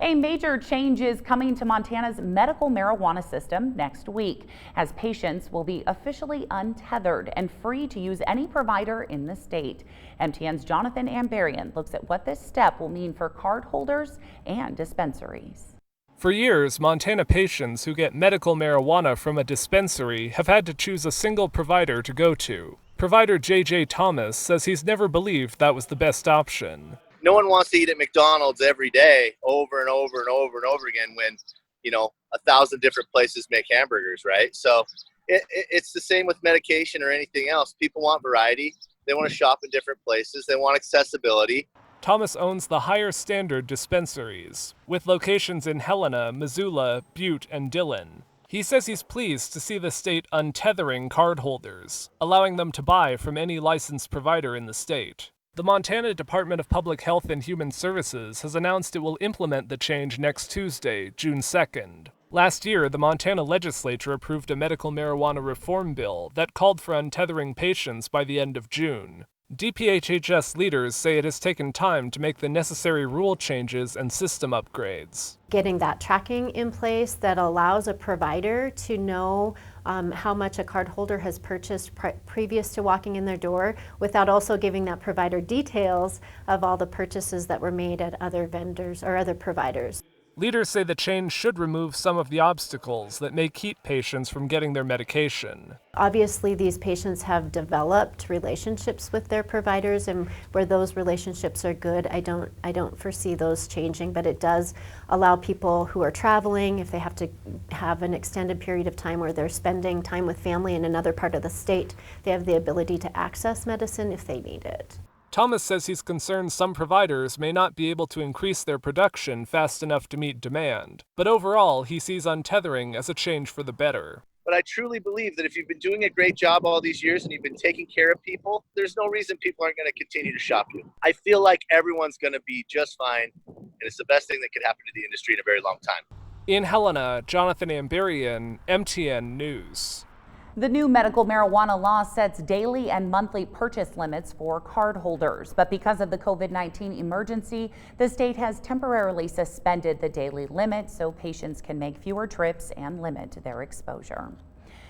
A major change is coming to Montana's medical marijuana system next week, as patients will be officially untethered and free to use any provider in the state. MTN's Jonathan Ambarian looks at what this step will mean for card holders and dispensaries. For years, Montana patients who get medical marijuana from a dispensary have had to choose a single provider to go to. Provider J.J. Thomas says he's never believed that was the best option. No one wants to eat at McDonald's every day over and over and over and over again when, 1,000 different places make hamburgers, right? So it's the same with medication or anything else. People want variety. They want to shop in different places. They want accessibility. Thomas owns the Higher Standard dispensaries, with locations in Helena, Missoula, Butte, and Dillon. He says he's pleased to see the state untethering cardholders, allowing them to buy from any licensed provider in the state. The Montana Department of Public Health and Human Services has announced it will implement the change next Tuesday, June 2nd. Last year, the Montana legislature approved a medical marijuana reform bill that called for untethering patients by the end of June. DPHHS leaders say it has taken time to make the necessary rule changes and system upgrades. Getting that tracking in place that allows a provider to know how much a cardholder has purchased previous to walking in their door, without also giving that provider details of all the purchases that were made at other vendors or other providers. Leaders say the change should remove some of the obstacles that may keep patients from getting their medication. Obviously, these patients have developed relationships with their providers, and where those relationships are good, I don't foresee those changing, but it does allow people who are traveling, if they have to have an extended period of time where they're spending time with family in another part of the state, they have the ability to access medicine if they need it. Thomas says he's concerned some providers may not be able to increase their production fast enough to meet demand, but overall he sees untethering as a change for the better. But I truly believe that if you've been doing a great job all these years and you've been taking care of people, there's no reason people aren't going to continue to shop you. I feel like everyone's going to be just fine, and it's the best thing that could happen to the industry in a very long time. In Helena, Jonathan Ambarian, MTN News. The new medical marijuana law sets daily and monthly purchase limits for cardholders, but because of the COVID-19 emergency, the state has temporarily suspended the daily limit so patients can make fewer trips and limit their exposure.